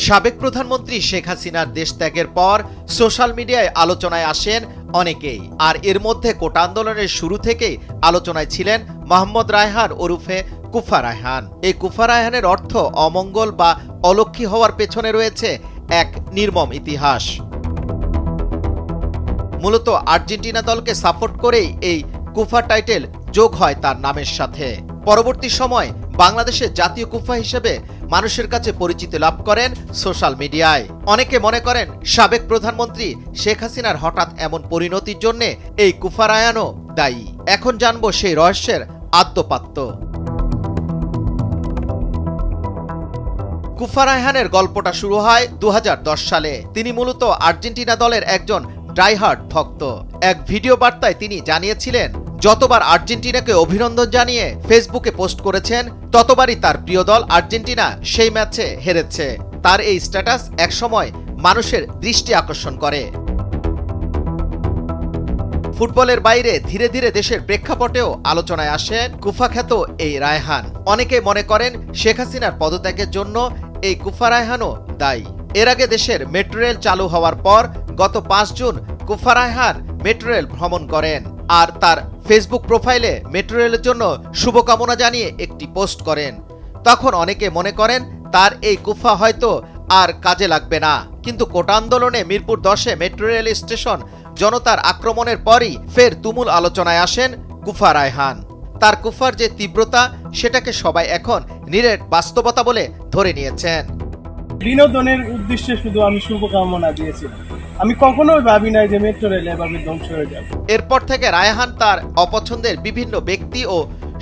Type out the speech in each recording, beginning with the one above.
সাবেক প্রধানমন্ত্রী শেখ হাসিনার দেশ ত্যাগের পর সোশ্যাল মিডিয়ায় আলোচনায় আসেন অনেকেই। আর এর মধ্যে কোটা আন্দোলনের শুরু থেকেই আলোচনায় ছিলেন মোহাম্মদ রায়হান ওরফে কুফা রায়হান। এই কুফা রায়হানের অর্থ অমঙ্গল বা অলক্ষী হওয়ার পেছনে রয়েছে এক নির্মম ইতিহাস। মূলত আর্জেন্টিনা দলকে সাপোর্ট করেই এই কুফা টাইটেল যোগ হয় তার নামের সাথে। পরবর্তী সময় বাংলাদেশের জাতীয় কুফা হিসেবে মানুষের কাছে পরিচিতি লাভ করেন সোশ্যাল মিডিয়ায়। অনেকে মনে করেন সাবেক প্রধানমন্ত্রী শেখ হাসিনার হঠাৎ এমন পরিণতির জন্য এই কুফা রায়হানও দায়ী। এখন জানবো সেই রহস্যের আদ্যোপাত্য। কুফা রায়হানের গল্পটা শুরু হয় 2010 সালে। তিনি মূলত আর্জেন্টিনা দলের একজন ডাইহার্ড ভক্ত। এক ভিডিও বার্তায় তিনি জানিয়েছিলেন, যতবার আর্জেন্টিনাকে অভিনন্দন জানিয়ে ফেসবুকে পোস্ট করেছেন ততবারই তার প্রিয় দল আর্জেন্টিনা সেই ম্যাচে হেরেছে। তার এই স্ট্যাটাস একসময় মানুষের দৃষ্টি আকর্ষণ করে। ফুটবলের বাইরে ধীরে ধীরে দেশের প্রেক্ষাপটেও আলোচনায় আসেন কুফা খ্যাত এই রায়হান। অনেকে মনে করেন শেখ হাসিনার পদত্যাগের জন্য এই কুফা রায়হানও দায়ী। এর আগে দেশের মেট্রো রেল চালু হওয়ার পর গত 5 জুন কুফা রায়হান মেট্রো রেল ভ্রমণ করেন আর তার ফেসবুক প্রোফাইলে মেট্রো রেলের জন্য শুভকামনা জানিয়ে একটি পোস্ট করেন। তখন অনেকে মনে করেন তার এই কুফা হয়তো আর কাজে লাগবে না। কিন্তু কোটা আন্দোলনে মিরপুর 10-এ মেট্রো রেল স্টেশন জনতার আক্রমণের পরই ফের তুমুল আলোচনায় আসেন কুফা রায়হান। তার কুফার যে তীব্রতা সেটাকে সবাই এখন নিরেট বাস্তবতা বলে ধরে নিয়েছেন। বিনোদনের উদ্দেশ্যে শুধু আমি শুভকামনা দিয়েছিলাম, আমি কখনোই ভাবি নাই যে মেট্রো রেল এভাবে ধ্বংস হয়ে যাবে। এরপর থেকে রায়হান তার অপছন্দের বিভিন্ন ব্যক্তি ও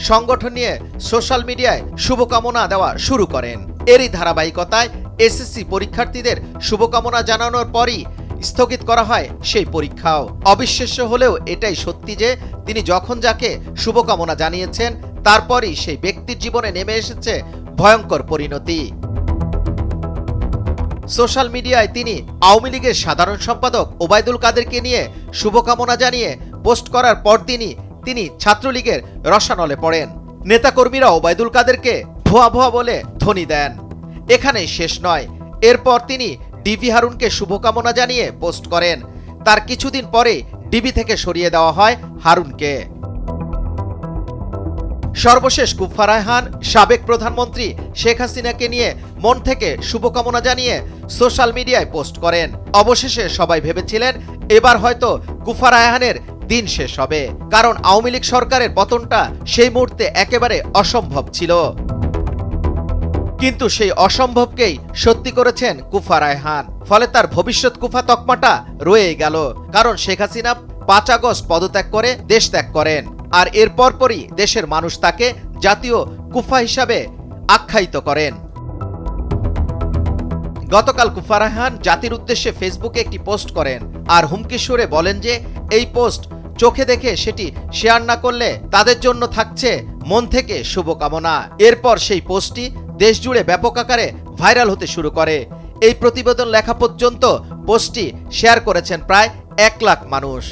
সংগঠন নিয়ে সোশ্যাল মিডিয়ায় শুভকামনা দেওয়া শুরু করেন। এরই ধারাবাহিকতায় এসএসসি পরীক্ষার্থীদের শুভকামনা জানানোর পরই স্থগিত করা হয় সেই পরীক্ষাও। অবিশ্বাস্য হলেও এটাই সত্যি যে তিনি যখন যাকে শুভকামনা জানিয়েছেন তারপরই সেই ব্যক্তির জীবনে নেমে এসেছে ভয়ঙ্কর পরিণতি। সোশ্যাল মিডিয়ায় তিনি আওয়ামী লীগের সাধারণ সম্পাদক ওবায়দুল কাদেরকে নিয়ে শুভকামনা জানিয়ে পোস্ট করার পরদিনই তিনি ছাত্রলীগের রসানলে পড়েন। নেতাকর্মীরা ওবায়দুল কাদেরকে ভুয়া ভুয়া বলে ধ্বনি দেন। এখানেই শেষ নয়, এরপর তিনি ডিবি হারুনকে শুভকামনা জানিয়ে পোস্ট করেন। তার কিছুদিন পরে ডিবি থেকে সরিয়ে দেওয়া হয় হারুনকে। সর্বশেষ কুফা রায়হান সাবেক প্রধানমন্ত্রী শেখ হাসিনাকে নিয়ে মন থেকে শুভকামনা জানিয়ে সোশ্যাল মিডিয়ায় পোস্ট করেন। অবশেষে সবাই ভেবেছিলেন এবার হয়তো কুফা রায়হানের দিন শেষ হবে, কারণ আওয়ামী লীগ সরকারের পতনটা সেই মুহূর্তে একেবারে অসম্ভব ছিল। কিন্তু সেই অসম্ভবকেই সত্যি করেছেন কুফা রায়হান। ফলে তার ভবিষ্যৎ কুফা তকমাটা রয়ে গেল, কারণ শেখ হাসিনা 5 আগস্ট পদত্যাগ করে দেশ ত্যাগ করেন। আর এর পরপরই দেশের মানুষ তাকে জাতীয় কুফা হিসাবে আখ্যায়িত করেন। গতকাল কুফা রায়হান জাতির উদ্দেশ্যে ফেসবুকে একটি পোস্ট করেন আর হুমকি সুরে বলেন যে এই পোস্ট চোখে দেখে সেটি শেয়ার না করলে তাদের জন্য থাকছে মন থেকে শুভকামনা। এরপর সেই পোস্টটি দেশ জুড়ে ব্যাপক আকারে ভাইরাল হতে শুরু করে। এই প্রতিবেদন লেখা পর্যন্ত পোস্টটি শেয়ার করেছেন প্রায় 1 লাখ মানুষ।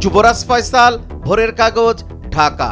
যুবরাজ ফয়সাল, ভোরের কাগজ, ঢাকা।